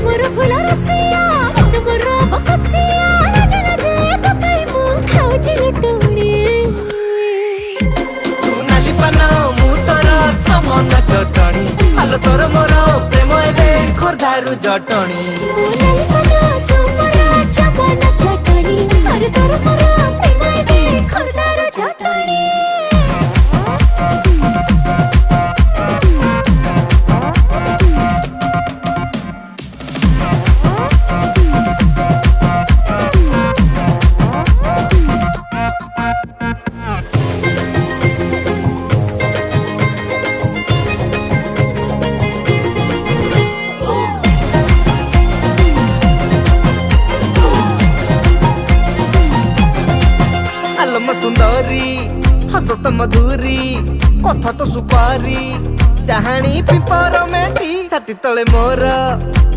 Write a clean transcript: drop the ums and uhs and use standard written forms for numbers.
मोर full रसिया मन मोर बकसिया लाज लाजे तो कई मु खाउची लुटुनी नाली पाना मु तोर चमन चटणी हालो तोर मोर प्रेम एबे खोरधारू जटणी नाली पाना तू मोर चमन चटणी अरे तोर मोर प्रेम एबे खोरधारू जटणी आलम सुंदरी हसत मधुरी कथा तो सुपारी चाहाणी पिपर मेटी छाती तले मोर